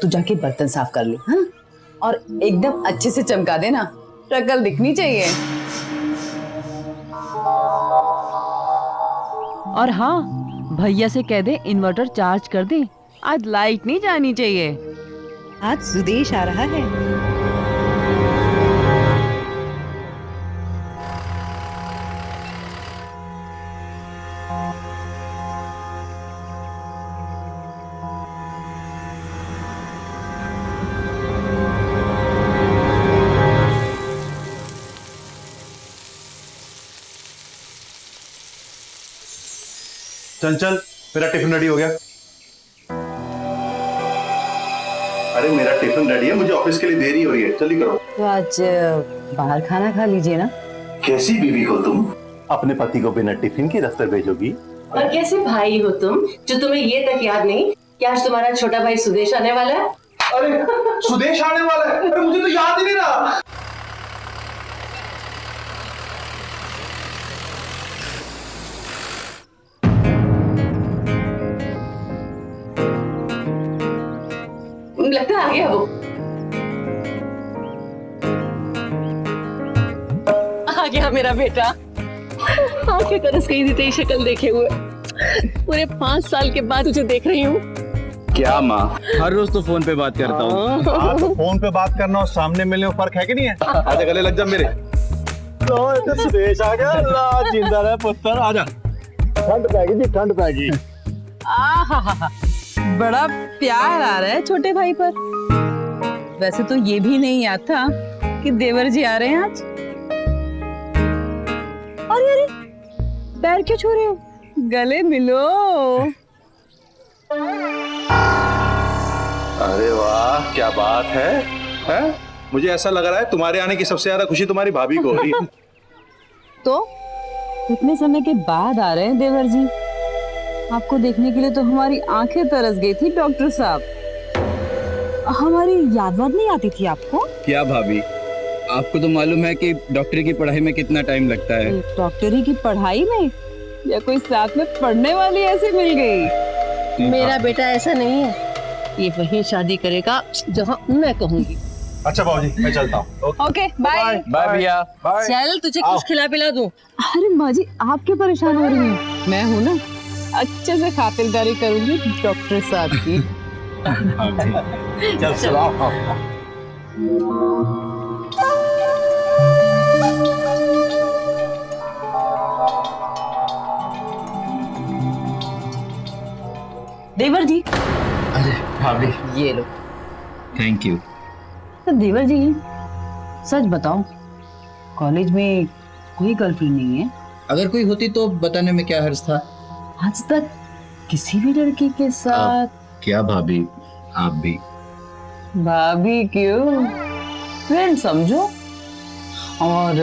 तू जाके बर्तन साफ कर ले, हाँ? और एकदम अच्छे से चमका देना, शक्ल दिखनी चाहिए। और हाँ, भैया से कह दे इन्वर्टर चार्ज कर दे, आज लाइट नहीं जानी चाहिए। आज सुदेश आ रहा है। चंचल, मेरा टिफिन रेडी हो गया। अरे मेरा टिफिन रेडी है, मुझे ऑफिस के लिए देरी हो रही है, जल्दी करो। तो आज बाहर खाना खा लीजिए ना। कैसी बीवी हो तुम, अपने पति को बिना टिफिन के दफ्तर भेजोगी? और कैसे भाई हो तुम, जो तुम्हें ये तक याद नहीं कि आज तुम्हारा छोटा भाई सुदेश आने वाला है। अरे सुदेश आने वाला है? अरे मुझे तो याद ही नहीं रहा। लगता है आ गया वो। आ गया मेरा बेटा। आंखें तरस गई थी तेरी शक्ल देखे हुए। पूरे 5 साल के बाद तुझे देख रही हूँ। क्या माँ, हर रोज तो फोन पे बात करता हूँ। तो फोन पे बात करना और सामने मिलने में फर्क है कि नहीं है? आजा गले लग जा मेरे। तो सुदेश आ गया, अल्लाह जिंदा रहे पुत्र, आजा। ठंड पैगी जी, ठंड पैगी। बड़ा प्यार आ रहा है छोटे भाई पर। वैसे तो ये भी नहीं याद था कि देवर जी आ रहे हैं आज। अरे अरे, पैर क्यों छू रहे हो? गले मिलो। अरे वाह, क्या बात है, हैं? मुझे ऐसा लग रहा है तुम्हारे आने की सबसे ज्यादा खुशी तुम्हारी भाभी को हो रही है। तो इतने समय के बाद आ रहे हैं देवर जी। आपको देखने के लिए तो हमारी आंखें तरस गई थी डॉक्टर साहब। हमारी याद वाद नहीं आती थी आपको? क्या भाभी, आपको तो मालूम है कि डॉक्टरी की पढ़ाई में कितना टाइम लगता है। डॉक्टरी की पढ़ाई में या कोई साथ में पढ़ने वाली ऐसे मिल गई? मेरा बेटा ऐसा नहीं है, ये वही शादी करेगा जहाँ मैं कहूँगी। अच्छा बाबूजी, मैं चलता हूँ। Okay bye. बाय भैया। चल तुझे कुछ खिला पिला दूं। अरे माँ जी, आप क्यों परेशान हो रही हैं? मैं हूँ ना, अच्छे से खातिरदारी करूंगी डॉक्टर साहब की। चल चलो। देवर जी, अरे भाभी, ये लो। Thank you. तो देवर जी, सच बताओ, कॉलेज में कोई गर्लफ्रेंड नहीं है? अगर कोई होती तो बताने में क्या हर्ज था। आज तक किसी भी लड़की के साथ? क्या भाभी, आप भी। भाभी क्यों, फ्रेंड समझो। और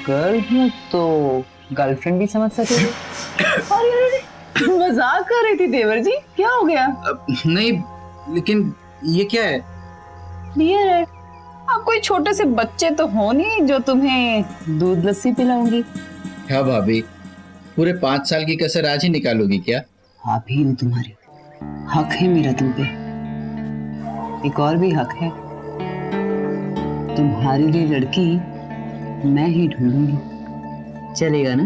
गर्ल तो गर्लफ्रेंड भी समझ सके। अरे अरे, मजाक कर रही थी देवर जी, क्या हो गया? नहीं, लेकिन ये क्या है? बियर है। आप कोई छोटे से बच्चे तो हो नहीं जो तुम्हें दूध लस्सी पिलाऊंगी। क्या भाभी, पूरे 5 साल की कसर आज ही निकालोगी क्या? भाभी ने तुम्हारी हक है मेरा तुम पे। एक और भी हक है, तुम्हारे लिए लड़की मैं ही ढूंढूंगी। चलेगा ना?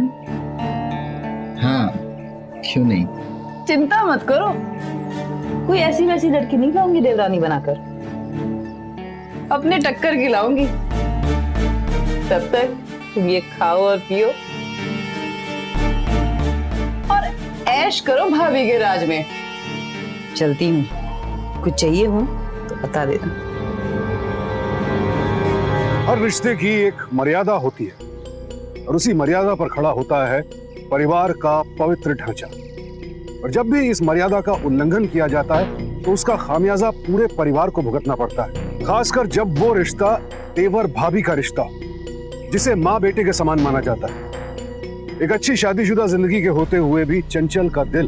हाँ, क्यों नहीं। चिंता मत करो, कोई ऐसी वैसी लड़की नहीं लाऊंगी देवरानी बनाकर, अपने टक्कर की लाऊंगी। तब तक तुम ये खाओ और पियो और ऐश करो भाभी के राज में। चलती हूँ, कुछ चाहिए हो तो बता देना। हर रिश्ते की एक मर्यादा होती है और उसी मर्यादा पर खड़ा होता है परिवार का पवित्र ढांचा। और जब भी इस मर्यादा का उल्लंघन किया जाता है तो उसका खामियाजा पूरे परिवार को भुगतना पड़ता है। खासकर जब वो रिश्ता तेवर भाभी का रिश्ता हो, जिसे माँ बेटे के समान माना जाता है। एक अच्छी शादीशुदा जिंदगी के होते हुए भी चंचल का दिल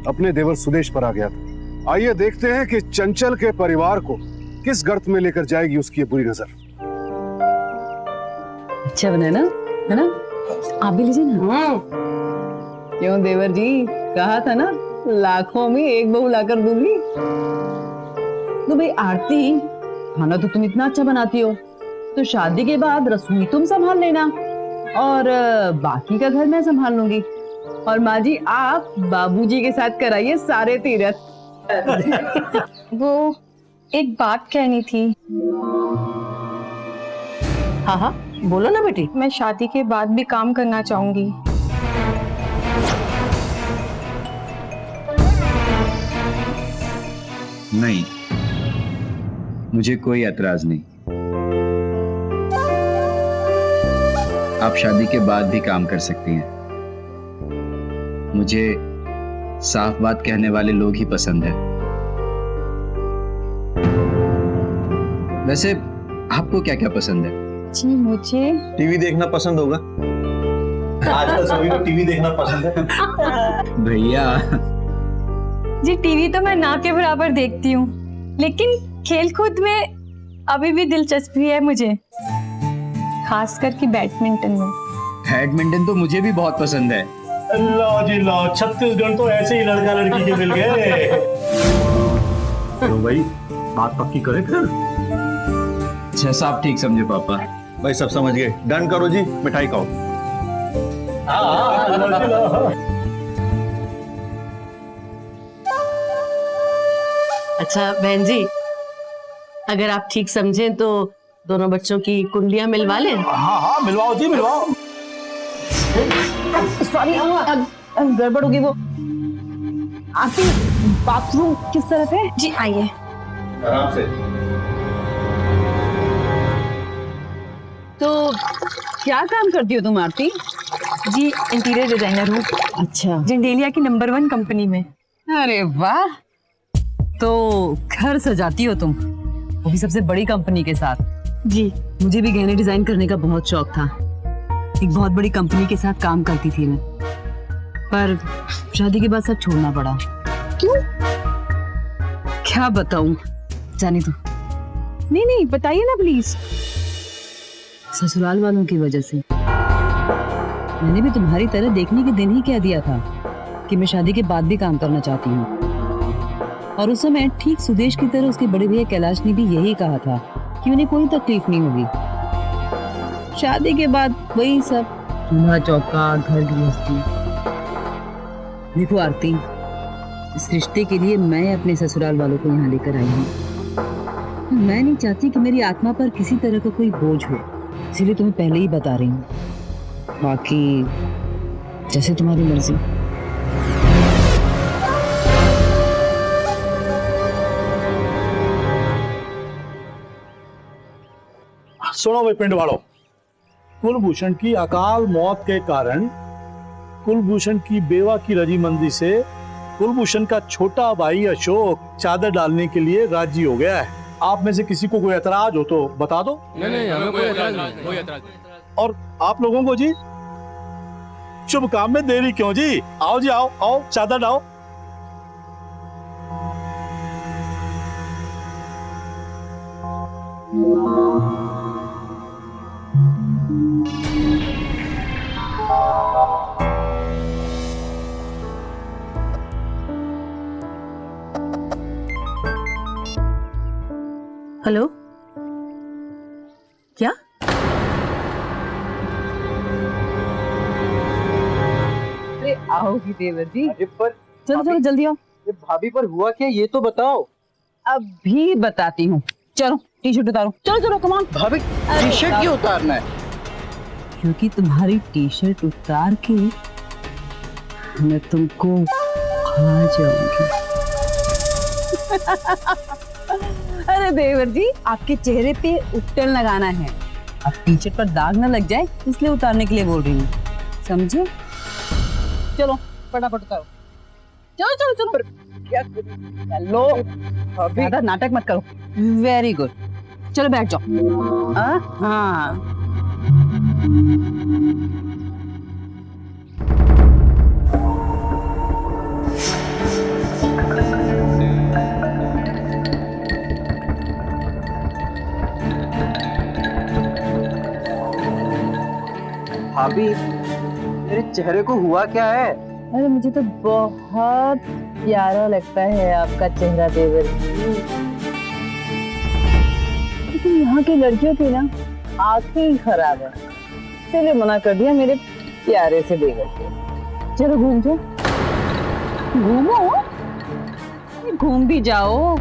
अपने देवर सुदेश पर आ गया था। आइए देखते हैं कि चंचल के परिवार को किस गर्त में लेकर जाएगी उसकी ये बुरी नजर। अच्छा बना ना, है ना? आप भी लीजिए ना। क्यों देवर जी, कहा था ना लाखों में एक बहू लाकर दूंगी। तो भाई आरती, खाना तो तुम इतना अच्छा बनाती हो, तो शादी के बाद रसोई तुम संभाल लेना और बाकी का घर मैं संभाल लूंगी। और माँ जी आप बाबूजी के साथ कराइए सारे तीरथ। वो एक बात कहनी थी। हाँ हाँ बोलो ना बेटी। मैं शादी के बाद भी काम करना चाहूंगी। नहीं, मुझे कोई एतराज नहीं। आप शादी के बाद भी काम कर सकती हैं। मुझे साफ बात कहने वाले लोग ही पसंद है। वैसे आपको क्या क्या पसंद है? जी मुझे टीवी देखना पसंद होगा। आजकल सभी को टीवी देखना पसंद है। भैया जी टीवी तो मैं ना के बराबर देखती हूँ, लेकिन खेल कूद में अभी भी दिलचस्पी है मुझे, खास करके बैडमिंटन में। बैडमिंटन तो मुझे भी बहुत पसंद है। लो जी लो, छत्तीसगढ़ तो ऐसे ही लड़का लड़की के मिल गए। तो भाई बात पक्की करे फिर। जैसा आप ठीक समझे पापा। भाई सब समझ गए, डन करो जी, मिठाई खाओ। अच्छा बहन जी, अगर आप ठीक समझें तो दोनों बच्चों की कुंडलियां मिलवा लें। हाँ हाँ मिलवाओ जी मिलवाओ। सॉरी गड़बड़ होगी। वो आरती बाथरूम किस तरफ है? जी आइए। आराम से। तो क्या काम करती हो तुम आरती? जी इंटीरियर डिजाइनर हूँ, अच्छा, जिंडेलिया की नंबर 1 कंपनी में। अरे वाह, तो घर सजाती हो तुम, वो भी सबसे बड़ी कंपनी के साथ। जी मुझे भी गहने डिजाइन करने का बहुत शौक था। एक बहुत बड़ी कंपनी के साथ काम करती थी मैं, पर शादी के बाद सब छोड़ना पड़ा। क्यों? क्या बताऊं, जाने दो। नहीं नहीं बताइए ना प्लीज। ससुराल वालों की वजह से। मैंने भी तुम्हारी तरह देखने के दिन ही कह दिया था कि मैं शादी के बाद भी काम करना चाहती हूँ, और उस समय ठीक सुदेश की तरह उसके बड़े भैया कैलाश ने भी यही कहा था कि उन्हें कोई तकलीफ नहीं होगी। शादी के बाद वही सब, चूल्हा चौका, घर गृहस्थी। देखो आरती, इस रिश्ते के लिए मैं अपने ससुराल वालों को यहाँ लेकर आई हूँ। मैं नहीं चाहती कि मेरी आत्मा पर किसी तरह का कोई बोझ हो, इसीलिए तुम्हें पहले ही बता रही हूँ। बाकी जैसे तुम्हारी मर्जी। सुनो भाई पिंड वालों, कुलभूषण की अकाल मौत के कारण कुलभूषण की बेवा की रजीमंदी से कुलभूषण का छोटा भाई अशोक चादर डालने के लिए राजी हो गया है। आप में से किसी को कोई एतराज हो तो बता दो। नहीं हमें कोई एतराज नहीं। और आप लोगों को जी शुभ काम में देरी क्यों जी? आओ जी आओ आओ, चादर डालो। हेलो, क्या? अरे आओगी देवर जी, पर चलो चलो जल्दी आओ। भाभी पर हुआ क्या ये तो बताओ। अभी बताती हूँ, चलो टी शर्ट उतारो, चलो चलो कमान। भाभी टी शर्ट क्यों उतारना है? क्योंकि तुम्हारी टी शर्ट उतार के मैं तुमको खा जाऊंगी। अरे देवर जी, आपके चेहरे पे उपटन लगाना है, अब टी शर्ट पर दाग ना लग जाए इसलिए उतारने के लिए बोल रही हूँ, समझे? चलो फटाफट उतारो, चलो चलो चलो। क्या चलो, ज्यादा नाटक मत करो। वेरी गुड, चलो बैठ जाओ। हाँ भाभी मेरे चेहरे को हुआ क्या है? अरे मुझे तो बहुत प्यारा लगता है आपका चेहरा देवर जी। लेकिन यहाँ की लड़कियों की ना आंखें ही खराब है, इसलिए मना कर दिया मेरे प्यारे से देवर को। चलो घूम जाओ, घूमो, घूम भी जाओ।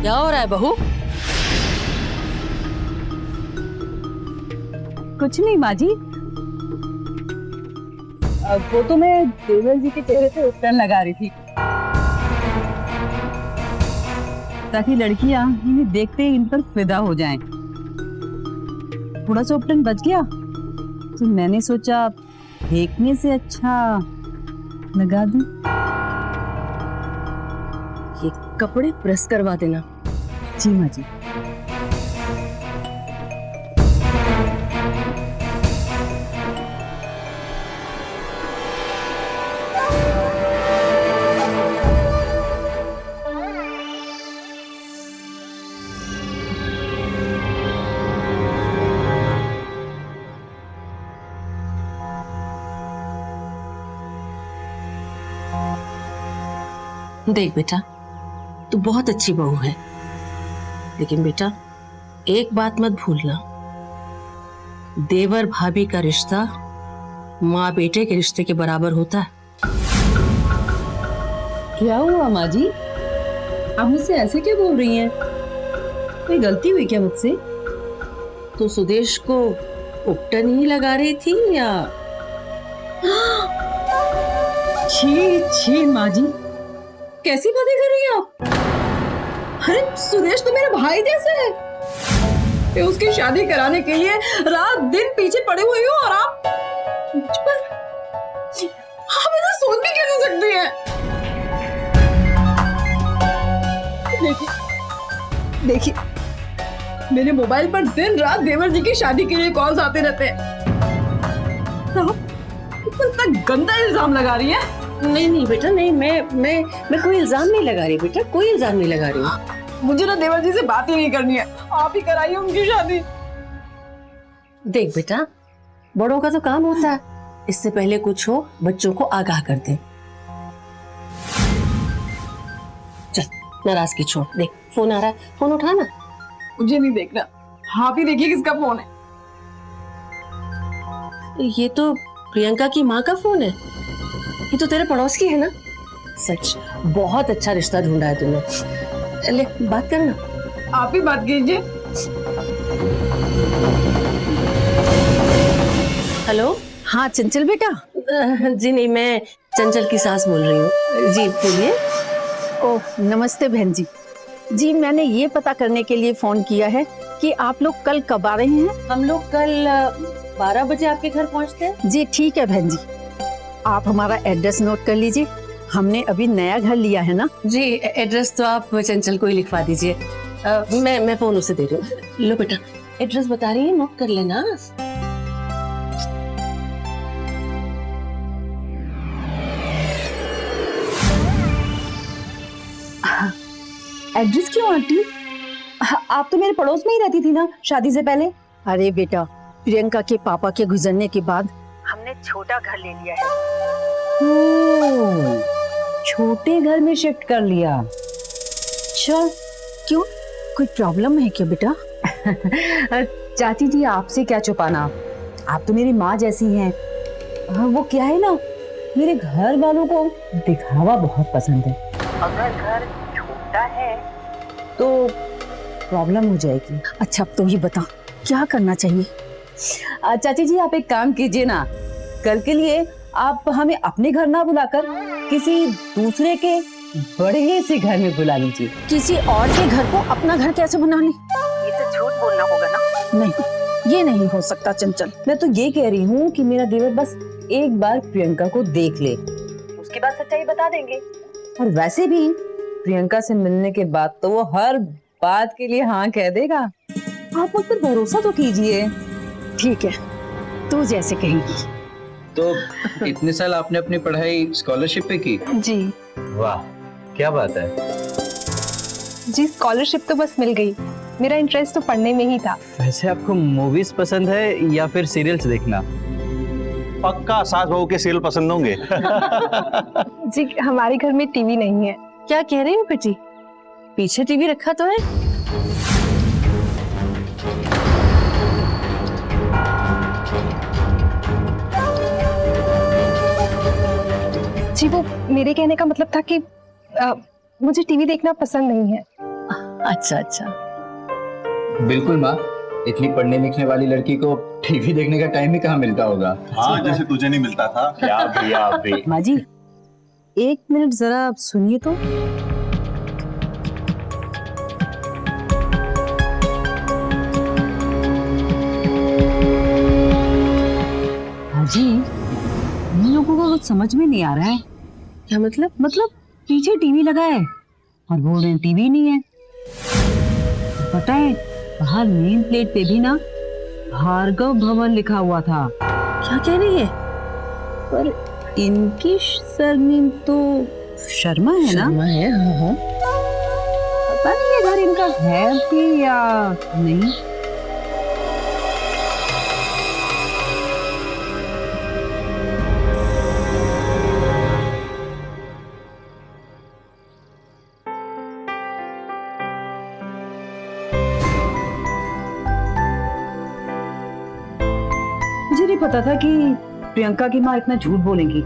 क्या हो रहा है बहू? कुछ नहीं माँ जी, वो तो मैं देवर जी के चेहरे पे उपटन लगा रही थी ताकि लड़कियां इन्हें देखते ही इन पर फिदा हो जाएं। थोड़ा सा उपटन बच गया तो मैंने सोचा देखने से अच्छा लगा दूं। ये कपड़े प्रेस करवा देना। जी माँ जी। देख बेटा, तू बहुत अच्छी बहू है, लेकिन बेटा एक बात मत भूलना, देवर भाभी का रिश्ता माँ बेटे के रिश्ते के बराबर होता है। क्या हुआ माँ जी, आप मुझसे ऐसे क्यों बोल रही हैं? कोई गलती हुई क्या मुझसे? तो सुदेश को उपटन ही लगा रही थी या? छी छी माँ जी, कैसी बातें कर रही हैं आप? अरे सुरेश तो मेरा भाई जैसा है, मैं उसकी शादी कराने के लिए रात दिन पीछे पड़े हुए हो और आप मुझ पर आप ऐसा सोच भी कैसे सकती हैं? देखिए देखिए, मेरे मोबाइल पर दिन रात देवर जी की शादी के लिए कॉल्स आते रहते हैं। आप इतना गंदा इल्जाम लगा रही हैं। नहीं नहीं बेटा, नहीं, मैं कोई इल्जाम नहीं लगा रही बेटा, कोई इल्जाम नहीं लगा रही हूँ। मुझे ना देवर जी से बात ही नहीं करनी है, आप ही कराइए उनकी शादी। देख बेटा, बड़ों का तो काम होता है, इससे पहले कुछ हो बच्चों को आगाह कर दे। चल नाराज की छोड़, देख फोन आ रहा है, फोन उठाना। मुझे नहीं देखना, आप ही देखिए किसका फोन है। ये तो प्रियंका की माँ का फोन है, ये तो तेरे पड़ोस की है ना। सच बहुत अच्छा रिश्ता ढूंढा है तूने, ले बात करना। आप ही बात कीजिए। हेलो। हाँ चंचल बेटा। जी नहीं, मैं चंचल की सास बोल रही हूँ। जी बोलिए। ओह नमस्ते बहन जी। जी मैंने ये पता करने के लिए फोन किया है कि आप लोग कल कब आ रहे हैं? हम लोग कल 12 बजे आपके घर पहुँचते हैं। जी ठीक है बहन जी, आप हमारा एड्रेस नोट कर लीजिए, हमने अभी नया घर लिया है ना। जी एड्रेस तो आप चंचल को ही लिखवा दीजिए, मैं फोन उसे दे रही हूँ। लो बेटा एड्रेस बता रही है, नोट कर लेना। एड्रेस क्यों आंटी? आप तो मेरे पड़ोस में ही रहती थी ना शादी से पहले। अरे बेटा, प्रियंका के पापा के गुजरने के बाद हमने छोटा घर ले लिया है। ओह, छोटे घर में शिफ्ट कर लिया। अच्छा क्यों, कोई प्रॉब्लम है क्या बेटा? चाची जी आपसे क्या छुपाना, आप तो मेरी माँ जैसी हैं। वो क्या है ना, मेरे घर वालों को दिखावा बहुत पसंद है। अगर घर छोटा है तो प्रॉब्लम हो जाएगी। अच्छा अब तो ये बता क्या करना चाहिए? चाची जी आप एक काम कीजिए ना, कल के लिए आप हमें अपने घर ना बुलाकर किसी दूसरे के बड़े से घर में बुला लीजिए। किसी और के घर को अपना घर कैसे बना ले? ये तो झूठ बोलना होगा ना। नहीं, ये नहीं हो सकता चंचल। मैं तो ये कह रही हूँ कि मेरा देवर बस एक बार प्रियंका को देख ले, उसके बाद सच्चाई बता देंगे। और वैसे भी प्रियंका से मिलने के बाद तो वो हर बात के लिए हाँ कह देगा। आप मुझ पर भरोसा तो कीजिए। ठीक है, तू जैसे कहेगी। तो इतने साल आपने अपनी पढ़ाई स्कॉलरशिप पे की? जी वाह क्या बात है। जी, स्कॉलरशिप तो बस मिल गई, मेरा इंटरेस्ट तो पढ़ने में ही था। वैसे आपको मूवीज पसंद है या फिर सीरियल्स देखना? पक्का सास बहू के सीरियल पसंद होंगे। जी हमारे घर में टीवी नहीं है। क्या कह रही हो बेटी? पीछे टीवी रखा तो है। जी वो मेरे कहने का मतलब था कि मुझे टीवी देखना पसंद नहीं है। अच्छा अच्छा। बिल्कुल माँ, इतनी पढ़ने लिखने वाली लड़की को टीवी देखने का टाइम ही कहाँ मिलता होगा। हाँ, जैसे तुझे नहीं मिलता था। क्या भैया अभी। माँ जी 1 मिनट जरा आप सुनिए तो। हाँ जी, इन लोगों को कुछ समझ में नहीं आ रहा है। क्या मतलब? मतलब पीछे टीवी लगा है और बोल रहे हैं टीवी नहीं है। पता है बाहर मेन प्लेट पे भी ना भार्गव भवन लिखा हुआ था। क्या कह रही है? पर इनकी सरनेम तो शर्मा है ना? शर्मा है, हाँ हाँ। पता नहीं ये घर इनका है भी या नहीं। मुझे नहीं पता था कि प्रियंका की माँ इतना झूठ बोलेंगी।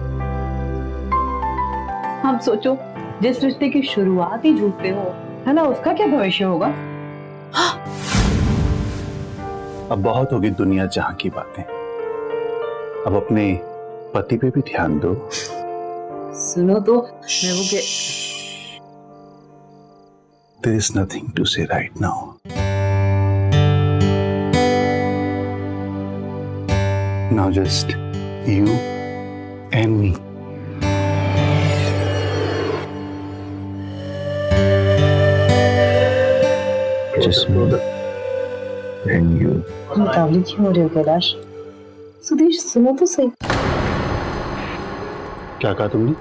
हम सोचो जिस रिश्ते की शुरुआत ही झूठ पे हो, है ना, उसका क्या भविष्य होगा। अब बहुत होगी दुनिया जहां की बातें, अब अपने पति पे भी ध्यान दो। सुनो तो मैं वो के There is nothing to say right now. Now just you and me. Just me and you. मुकाबले क्यों हो रहे हो कैलाश? सुदेश सुनो तो सही। क्या कहा तुमने?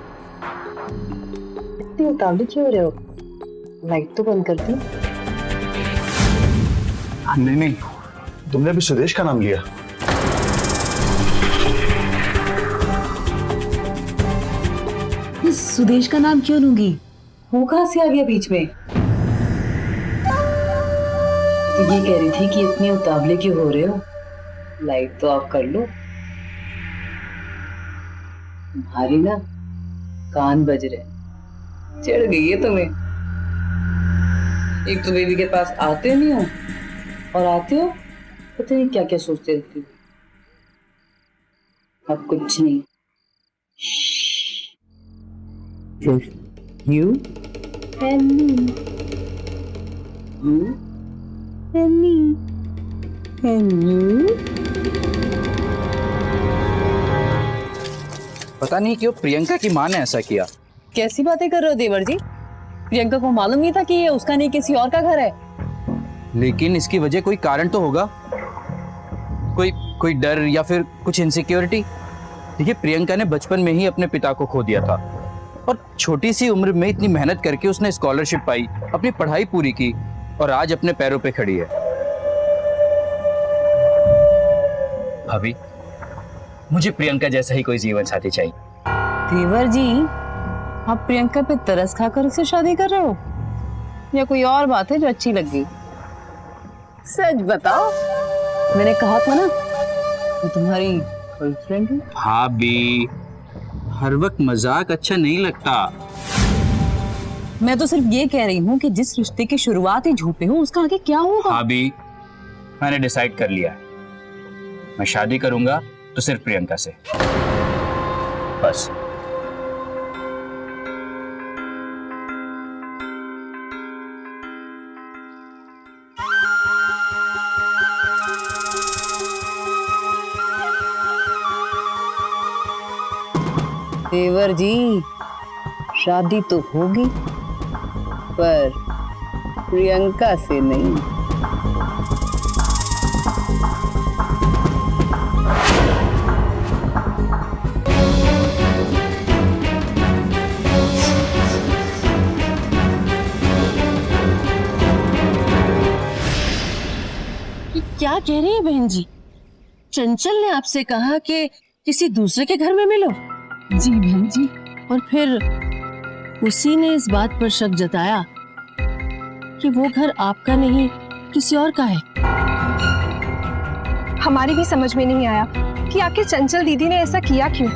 इतनी उतावली क्यों हो रहे हो? लाइट तो बंद कर दी। नहीं नहीं, तुमने अभी सुदेश का नाम लिया। सुदेश का नाम क्यों लूंगी? वो कहां से आ गया बीच में? तो ये कह रही थी कि इतनी उतावले क्यों हो रहे हो? लाइट तो ऑफ कर लो। तुम्हारी ना कान बज रहे, चिढ़ गई है तुम्हें। एक तो बेबी के पास आते नहीं हो और आते हो पता नहीं क्या क्या सोचते रहती हो। अब कुछ नहीं। Just you and me. You and me. And you. पता नहीं क्यों प्रियंका की माँ ने ऐसा किया। कैसी बातें कर रहे हो देवर जी? प्रियंका को मालूम नहीं था कि ये उसका नहीं किसी और का घर है। लेकिन इसकी वजह कोई कारण तो होगा, कोई डर या फिर कुछ इनसिक्योरिटी। देखिए प्रियंका ने बचपन में ही अपने पिता को खो दिया था और छोटी सी उम्र में इतनी मेहनत करके उसने स्कॉलरशिप पाई, अपनी पढ़ाई पूरी की और आज अपने पैरों पे खड़ी है। भाभी मुझे प्रियंका जैसा ही कोई जीवन साथी चाहिए। देवर जी आप प्रियंका पे तरस खाकर उससे शादी कर रहे हो या कोई और बात है जो अच्छी लग गई? सच बताओ। मैंने कहा था ना वो तुम्हारी गर्लफ्रेंड है। भाभी हर वक्त मजाक अच्छा नहीं लगता। मैं तो सिर्फ ये कह रही हूँ कि जिस रिश्ते की शुरुआत ही झूठ पे हो उसका आगे क्या होगा। भाभी मैंने डिसाइड कर लिया है, मैं शादी करूंगा तो सिर्फ प्रियंका से, बस। देवर जी शादी तो होगी पर प्रियंका से नहीं। कह रही है बहन जी? चंचल ने आपसे कहा कि किसी दूसरे के घर में मिलो? जी बहन जी। और फिर उसी ने इस बात पर शक जताया कि वो घर आपका नहीं किसी और का है। हमारी भी समझ में नहीं आया कि आखिर चंचल दीदी ने ऐसा किया क्यों।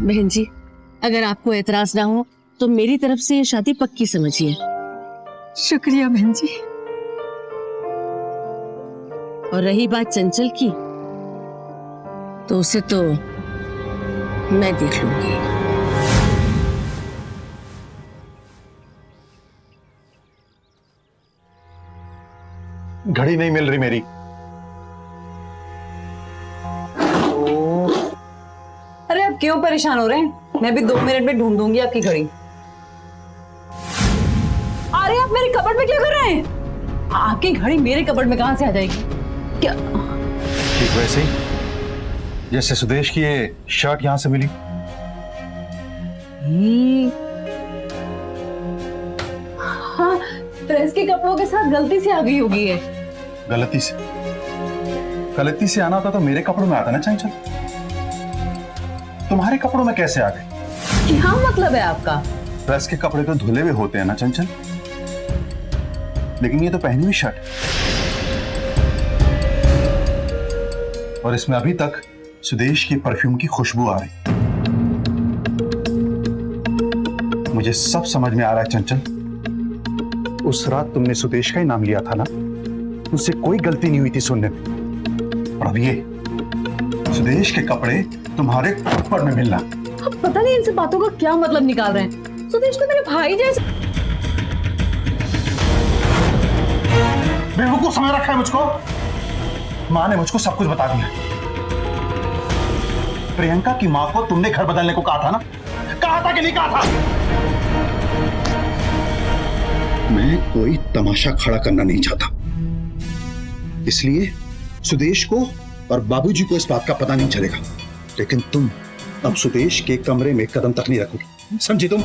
बहन जी, अगर आपको एतराज ना हो तो मेरी तरफ से ये शादी पक्की समझिए। शुक्रिया बहन जी। और रही बात चंचल की, तो उसे तो मैं देख लूंगी। घड़ी नहीं मिल रही मेरी। अरे आप क्यों परेशान हो रहे हैं? मैं भी 2 मिनट में ढूंढ दूंगी आपकी घड़ी। अरे आप मेरे कबर्ड में क्या कर रहे हैं? आपकी घड़ी मेरे कबर्ड में कहां से आ जाएगी? क्या ठीक वैसे ही जैसे सुदेश की ये शर्ट यहां से मिली। हाँ, प्रेस के कपड़ों के साथ गलती से आ गई होगी ये। गलती से आना होता तो मेरे कपड़ों में आता ना चंचल। तुम्हारे कपड़ों में कैसे आ गए? क्या मतलब है आपका? प्रेस के कपड़े तो धुले हुए होते हैं ना चंचल, लेकिन ये तो पहनी हुई शर्ट और इसमें अभी तक सुदेश की परफ्यूम की खुशबू आ रही। मुझे सब समझ में आ रहा है चंचल, उस रात तुमने सुदेश का ही नाम लिया था ना, उससे कोई गलती नहीं हुई थी सुनने में। और अब ये सुदेश के कपड़े तुम्हारे कपड़ में मिलना। अब पता नहीं इनसे बातों का क्या मतलब निकाल रहे हैं। सुदेश तो मेरे भाई जैसे। बेवकूफ समझ रखा है मुझको। माँ ने मुझको सब कुछ बता दिया। प्रियंका की माँ को तुमने घर बदलने को कहा था ना? कहा था कि नहीं कहा था? मैं कोई तमाशा खड़ा करना नहीं चाहता, इसलिए सुदेश को और बाबूजी को इस बात का पता नहीं चलेगा। लेकिन तुम अब सुदेश के कमरे में कदम तक नहीं रखोगी, समझी तुम?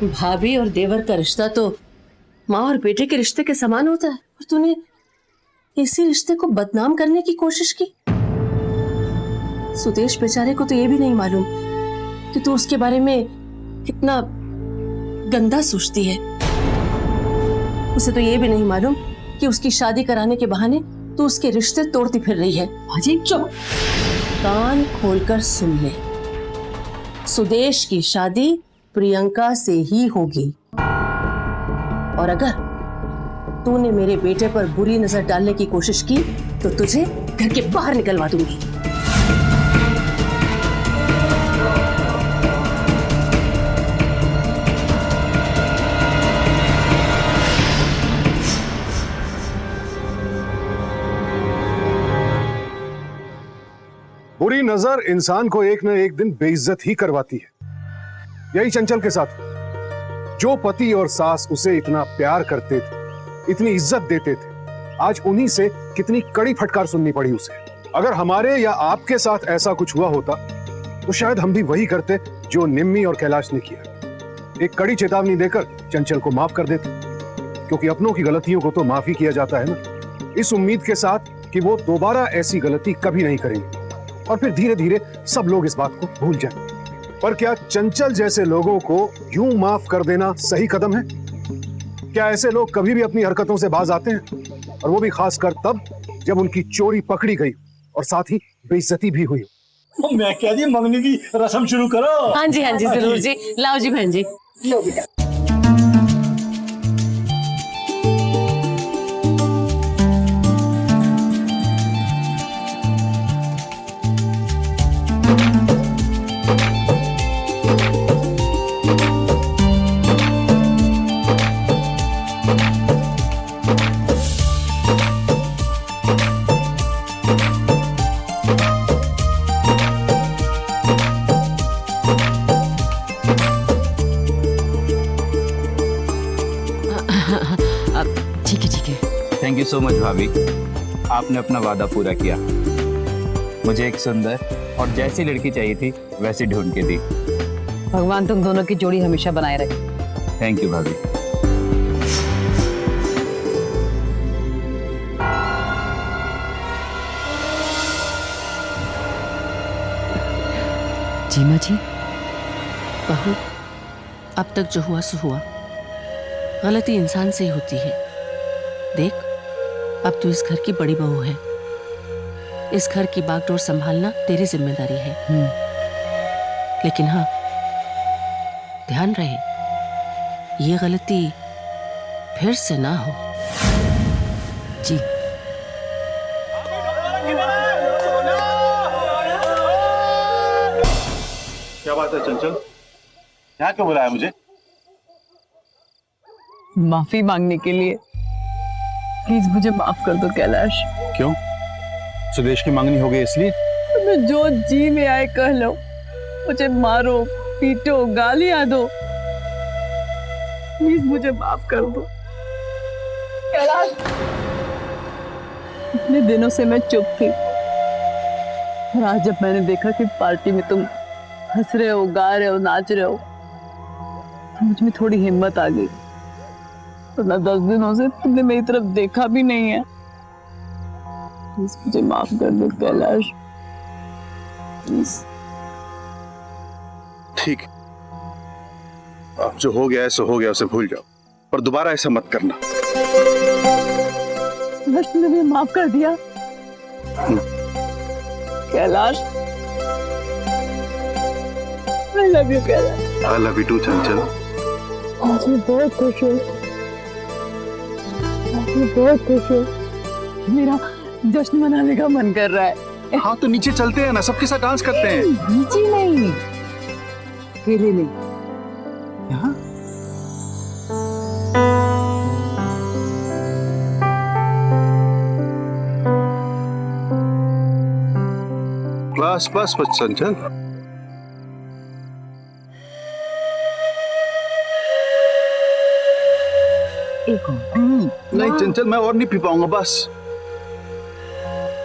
भाभी और देवर का रिश्ता तो माँ और बेटे के रिश्ते के समान होता है, और तूने इसी रिश्ते को बदनाम करने की कोशिश की। सुदेश बेचारे को तो ये भी नहीं मालूम कि तू उसके बारे में कितना गंदा सोचती है। उसे तो ये भी नहीं मालूम कि उसकी शादी कराने के बहाने तू उसके रिश्ते तोड़ती फिर रही है। अजी चुप। कान खोलकर सुन ले, सुदेश की शादी प्रियंका से ही होगी, और अगर तूने मेरे बेटे पर बुरी नजर डालने की कोशिश की तो तुझे घर के बाहर निकलवा दूंगी। बुरी नजर इंसान को एक न एक दिन बेइज्जत ही करवाती है। यही चंचल के साथ जो पति और सास उसे इतना प्यार करते थे, इतनी इज्जत देते थे, आज उन्हीं से कितनी कड़ी फटकार सुननी पड़ी उसे। अगर हमारे या आपके साथ ऐसा कुछ हुआ होता तो शायद हम भी वही करते जो निम्मी और कैलाश ने किया, एक कड़ी चेतावनी देकर चंचल को माफ कर देते, क्योंकि अपनों की गलतियों को तो माफी किया जाता है ना, इस उम्मीद के साथ कि वो दोबारा ऐसी गलती कभी नहीं करेंगे, और फिर धीरे धीरे सब लोग इस बात को भूल जाएं। पर क्या चंचल जैसे लोगों को यूं माफ कर देना सही कदम है? क्या ऐसे लोग कभी भी अपनी हरकतों से बाज आते हैं? और वो भी खासकर तब जब उनकी चोरी पकड़ी गई और साथ ही बेइज्जती भी हुई। मैं कह दी मंगनी की रस्म शुरू करो। हाँ जी जरूर जी। लाओ जी बहन जी, लो बेटा। थैंक यू सो मच भाभी, आपने अपना वादा पूरा किया। मुझे एक सुंदर और जैसी लड़की चाहिए थी वैसी ढूंढ के दी। भगवान तुम दोनों की जोड़ी हमेशा बनाए रखे। थैंक यू भाभी। जीमा जी, बहू, अब तक जो हुआ सो हुआ। गलती इंसान से ही होती है। देख, अब तू इस घर की बड़ी बहू है। इस घर की बागडोर संभालना तेरी जिम्मेदारी है। लेकिन हाँ, ध्यान रहे ये गलती फिर से ना हो। जी। क्या बात है चंचल, यहाँ क्यों बुलाया मुझे? माफी मांगने के लिए। प्लीज मुझे माफ कर दो कैलाश। क्यों? सुदेश की मांगनी हो गई इसलिए? तुम्हें जो जी में आए कह लो, मुझे मारो, पीटो, गालियां दो, प्लीज मुझे माफ कर दो कैलाश। इतने दिनों से मैं चुप थी, और आज जब मैंने देखा कि पार्टी में तुम हंस रहे हो, गा रहे हो, नाच रहे हो, तो मुझ में थोड़ी हिम्मत आ गई। तो ना 10 दिनों से तुमने मेरी तरफ देखा भी नहीं है। प्लीज मुझे माफ कर दो कैलाश, प्लीज। ठीक, अब जो हो गया है सो हो गया, उसे भूल जाओ, पर दोबारा ऐसा मत करना। बस तुमने मुझे माफ कर दिया Kailash. I love you Kailash. I love you too चंचल। आज मैं बहुत खुश हूँ, आज मैं बहुत खुश हूँ। मेरा जश्न मनाने का मन कर रहा है। हाँ तो नीचे चलते हैं ना, सबके साथ डांस करते हैं। नीचे नहीं, अकेले नहीं। यहाँ? बस बस बस चंचल, नहीं चंचल, मैं और नहीं पी पाऊंगा। बस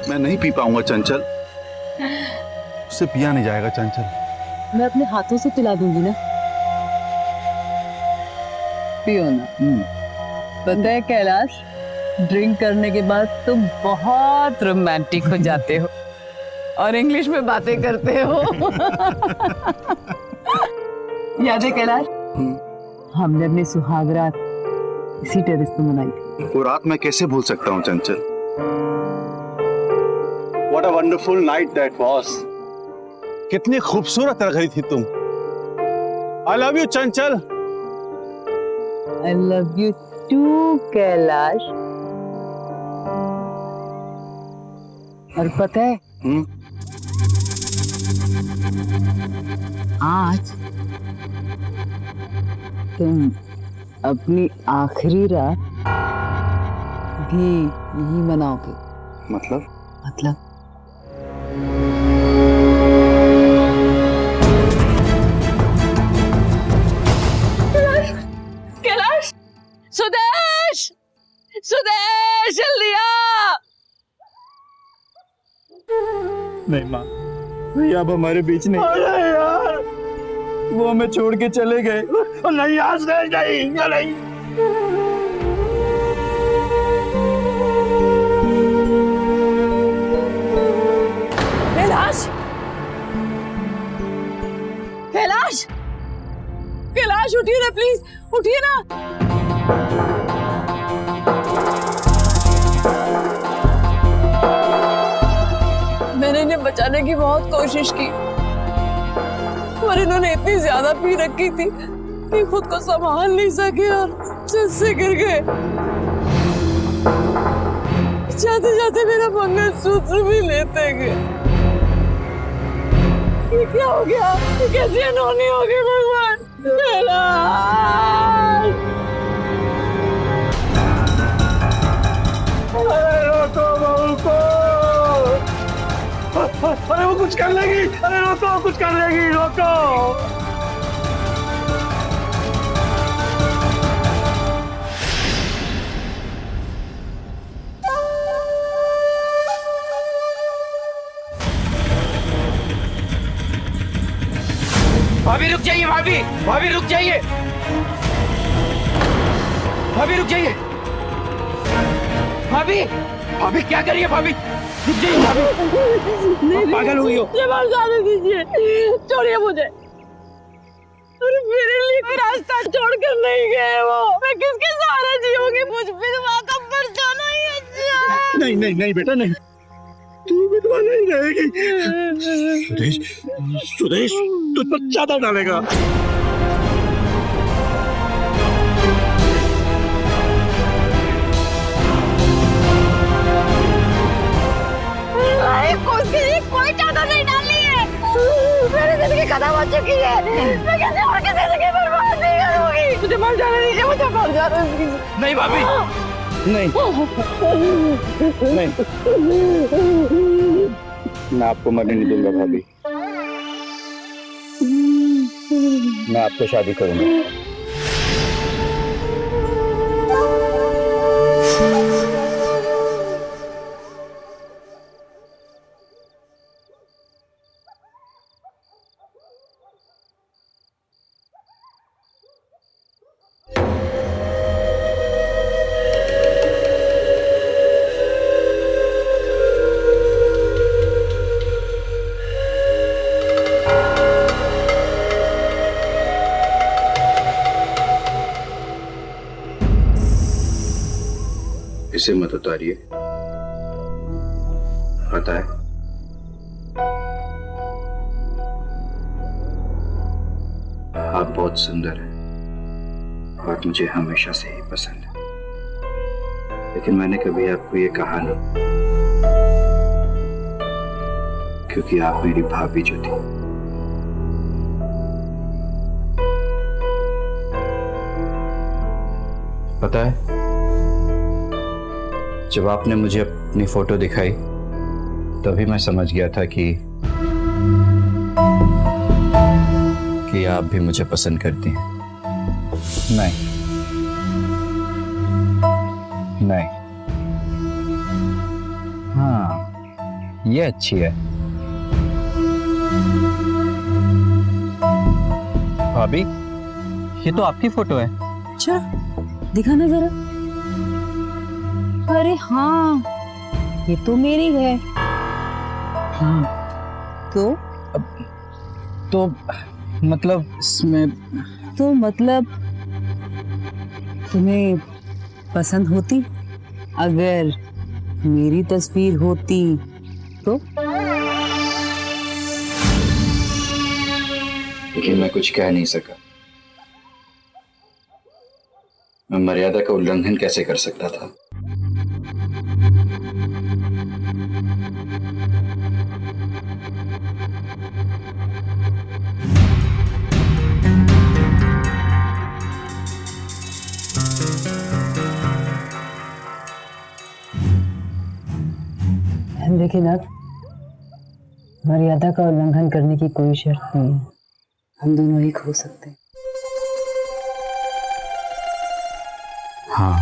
मैं नहीं पी पाऊंगा चंचल। उससे पिया नहीं जाएगा चंचल। मैं अपने हाथों से पिला दूंगी ना। पियो ना। पता है कैलाश, ड्रिंक करने के बाद तुम बहुत रोमांटिक हो जाते हो और इंग्लिश में बातें करते हो। याद है कैलाश, हमने अपनी सुहागरात इसी टेरेस पे मनाई थी। वो रात मैं कैसे भूल सकता हूँ चंचल। What a wonderful night that was. कितनी खूबसूरत लग रही थी तुम। I love you Chanchal. I love you too Kailash. और पता है, आज तुम अपनी आखिरी रात भी यही मनाओगे। मतलब कैलाश, सुदेश, सुदेश जल्दी आ। नहीं माँ, भैया अब हमारे बीच नहीं। अरे यार, वो हमें छोड़ के चले गए। नहीं आज नहीं। कैलाश, कैलाश, कैलाश उठिए ना प्लीज, उठिए ना। मैंने इन्हें बचाने की बहुत कोशिश की, पर इन्होंने इतनी ज्यादा पी रखी थी कि खुद को संभाल नहीं सके और छत से गिर गए। जाते जाते मेरा मंगलसूत्र भी लेते गए। ये क्या हो गया? ये कैसी अनहोनी हो गई भगवान? अरे रोको बहू को, अरे वो कुछ कर लेगी। अरे रोको, कुछ कर लेगी, रोको। भाभी रुक जाइए, भाभी भाभी रुक जाइए, भाभी रुक जाइए, भाभी भाभी क्या करिए, भाभी रुक जाइए, भाभी आप पागल हुई हो। जाने दीजिए, छोड़िए मुझे। अरे मेरे लिए कोई रास्ता छोड़कर नहीं गए वो। मैं किसके सहारे जीऊंगी? मुझ विधवा का मर जाना ही अच्छा है। नहीं नहीं नहीं बेटा नहीं, तू विधवा नहीं रहेगी। सुदेश, सुदेश तुझ पर ज्यादा डालेगा। कोई चादर नहीं डाली है। मेरी जिंदगी खत्म हो चुकी है। मैं कैसे और किसी जिंदगी बर्बाद नहीं करूंगी। मुझे मर जाने दीजिए, मुझे मर जाने दीजिए। नहीं भाभी, नहीं नहीं, मैं आपको मरने नहीं दूंगा भाभी। मैं आपसे शादी करूंगा। इसे मत उतारिए, पता है आप बहुत सुंदर हैं और मुझे हमेशा से ही पसंद है, लेकिन मैंने कभी आपको ये कहा नहीं, क्योंकि आप मेरी भाभी जो थी। पता है, जब आपने मुझे अपनी फोटो दिखाई तभी मैं समझ गया था कि आप भी मुझे पसंद करती हैं। नहीं नहीं, हाँ ये अच्छी है। भाभी ये तो आपकी फोटो है। अच्छा दिखाना जरा। अरे हाँ, ये तो मेरी है। हाँ तो मतलब इसमें तो मतलब तुम्हें पसंद होती अगर मेरी तस्वीर होती तो? लेकिन मैं कुछ कह नहीं सका। मैं मर्यादा का उल्लंघन कैसे कर सकता था? लेकिन अब मर्यादा का उल्लंघन करने की कोई शर्त नहीं है, हम दोनों एक हो सकते हैं। हाँ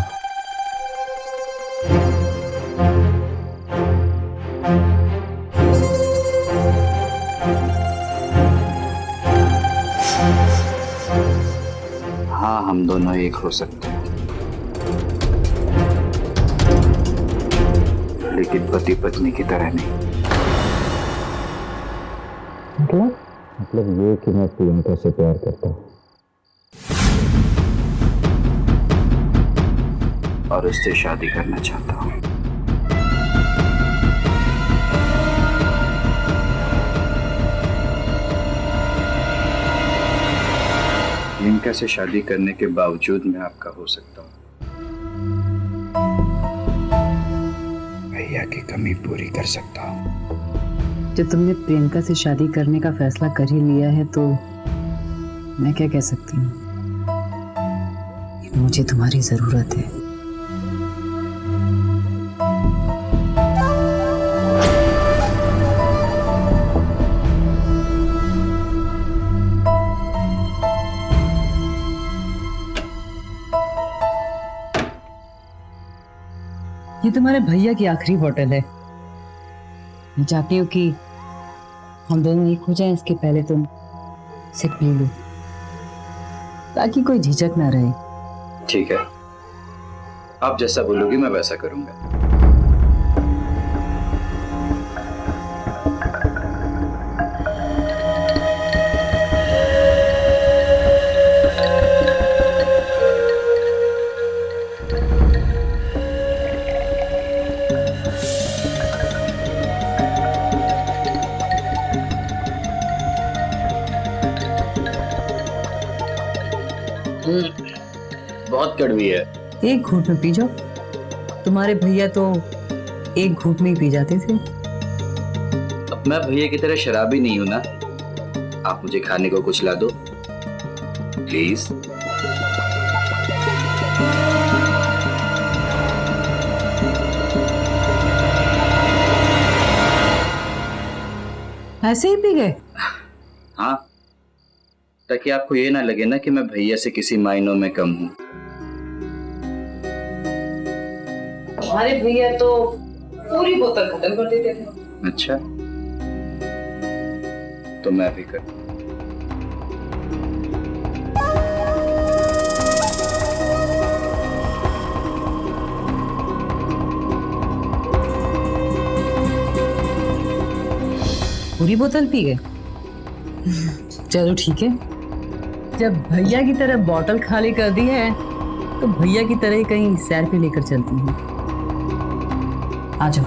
हाँ, हम दोनों एक हो सकते हैं, लेकिन पति पत्नी की तरह नहीं। मतलब ये कि मैं प्रियंका से प्यार करता हूँ और उससे शादी करना चाहता हूँ। प्रियंका से शादी करने के बावजूद मैं आपका हो सकता हूँ। भैया की कमी पूरी कर सकता हूँ। जब तुमने प्रियंका से शादी करने का फैसला कर ही लिया है तो मैं क्या कह सकती हूँ। मुझे तुम्हारी जरूरत है। ये तुम्हारे भैया की आखिरी बोतल है। मैं चाहती हूँ कि हम दोनों एक हो जाएं, इसके पहले तुम से पी लो ताकि कोई झिझक ना रहे। ठीक है, आप जैसा बोलोगी मैं वैसा करूंगा। बहुत कड़वी है। एक घूंट में पी जाओ, तुम्हारे भैया तो एक घूंट में ही पी जाते थे। अब मैं भैया की तरह शराबी नहीं हूं ना। आप मुझे खाने को कुछ ला दो प्लीज। ऐसे ही पी गए? हाँ, ताकि आपको ये ना लगे ना कि मैं भैया से किसी मायनों में कम हूं। हमारे भैया तो पूरी बोतल खत्म कर देते थे। अच्छा, तो मैं भी कर। पूरी बोतल पी गए? चलो ठीक है, जब भैया की तरह बोतल खाली कर दी है तो भैया की तरह ही कहीं सैर पे लेकर चलती हूँ। आ जाओ।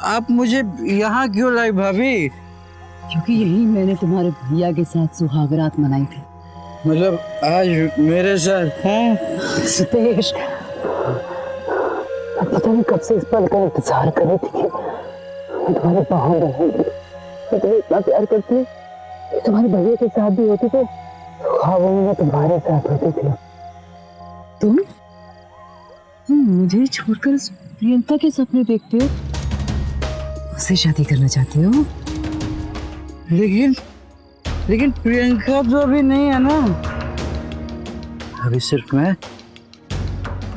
आप मुझे यहाँ क्यों लाई भाभी? क्योंकि यही मैंने तुम्हारे भैया के साथ सुहागरात मनाई थी। मतलब आज मेरे साथ हैं? सुदेश, पता नहीं कब से इस पल का इंतजार कर रही थी। मैं तुम्हारे बाहों में हूँ। मैं तुम्हें इतना प्यार करती हूँ कि तुम्हारे भैया के साथ भी होती तो ख्वाबों में मैं तुम्हारे साथ होती थी। तुम मुझे छोड़कर प्रियंका के सपने देखते हो, उससे शादी करना चाहते हो? लेकिन प्रियंका तो अभी नहीं है ना। अभी सिर्फ मैं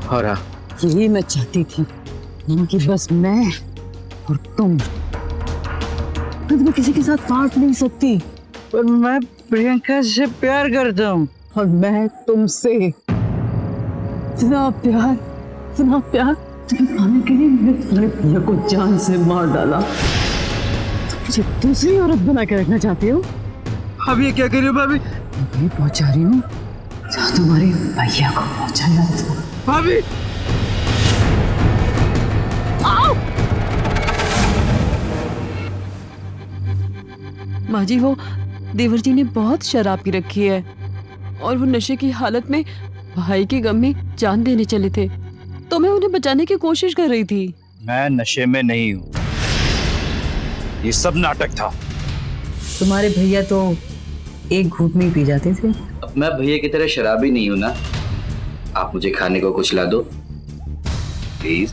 और आप। यही मैं चाहती थी कि बस मैं और तुम। मैं तुम्हें किसी के साथ बांट नहीं सकती। पर मैं प्रियंका से प्यार करता हूँ। और मैं तुमसे। इतना प्यार तुम्हें पाने के लिए मैंने तुम्हारे भैया को जान से मार डाला। तुम मुझे दूसरी औरत बना के रखना चाहती हो? अब ये क्या कर रही हो भाभी? मैं पहुंचा रही हूँ जहाँ तुम्हारे भैया को पहुंचाना था। भाभी माँ जी, वो देवर जी ने बहुत शराब पी रखी है और वो नशे की हालत में भाई के गम में जान देने चले थे, तो मैं उन्हें बचाने की कोशिश कर रही थी। मैं नशे में नहीं हूँ, ये सब नाटक था। तुम्हारे भैया तो एक घूंट में ही पी जाते थे। अब मैं भैया की तरह शराबी नहीं हूं ना। आप मुझे खाने को कुछ ला दो प्लीज।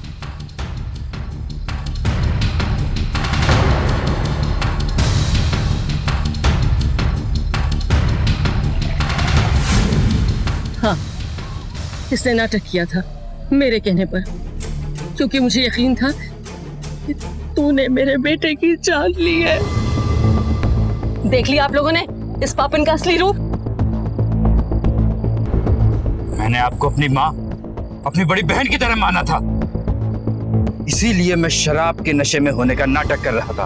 हाँ, इसने नाटक किया था मेरे कहने पर, क्योंकि मुझे यकीन था कि तूने मेरे बेटे की जान ली है। देख लिया आप लोगों ने इस पापन का असली रूप। मैंने आपको अपनी माँ, अपनी बड़ी बहन की तरह माना था, इसीलिए मैं शराब के नशे में होने का नाटक कर रहा था।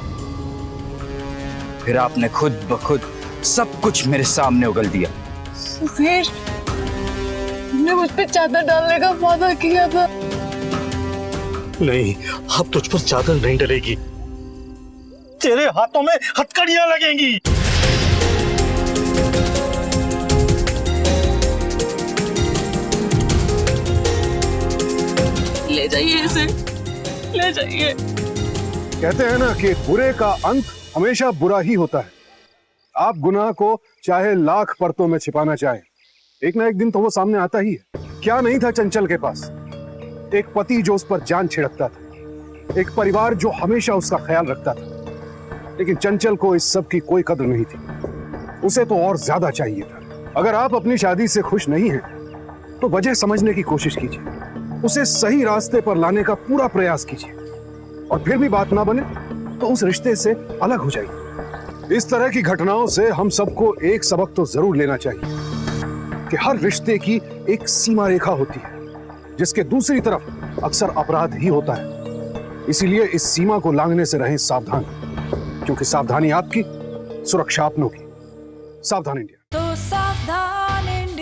फिर आपने खुद ब खुद सब कुछ मेरे सामने उगल दिया। सुदेश, तुमने मुझ पे चादर डालने का वादा किया था। नहीं, अब तुझ पर चादर नहीं डलेगी, तेरे हाथों में हथकड़ियां लगेंगी। ले जाइए इसे, ले जाइए। कहते हैं ना कि बुरे का अंत हमेशा बुरा ही होता है। आप गुनाह को चाहे लाख परतों में छिपाना चाहें, एक ना एक दिन तो वो सामने आता ही है। क्या नहीं था चंचल के पास? एक पति जो उस पर जान छिड़कता था, एक परिवार जो हमेशा उसका ख्याल रखता था। लेकिन चंचल को इस सब की कोई कद्र नहीं थी, उसे तो और ज्यादा चाहिए था। अगर आप अपनी शादी से खुश नहीं हैं, तो वजह समझने की कोशिश कीजिए। उसे सही रास्ते पर लाने का पूरा प्रयास कीजिए, और फिर भी बात ना बने तो उस रिश्ते से अलग हो जाइए। इस तरह की घटनाओं से हम सबको एक सबक तो जरूर लेना चाहिए कि हर रिश्ते की एक सीमा रेखा होती है, जिसके दूसरी तरफ अक्सर अपराध ही होता है। इसीलिए इस सीमा को लांघने से रहें सावधान, क्योंकि सावधानी आपकी, सुरक्षा अपनों की। सावधान इंडिया। तो सावधान इंडिया।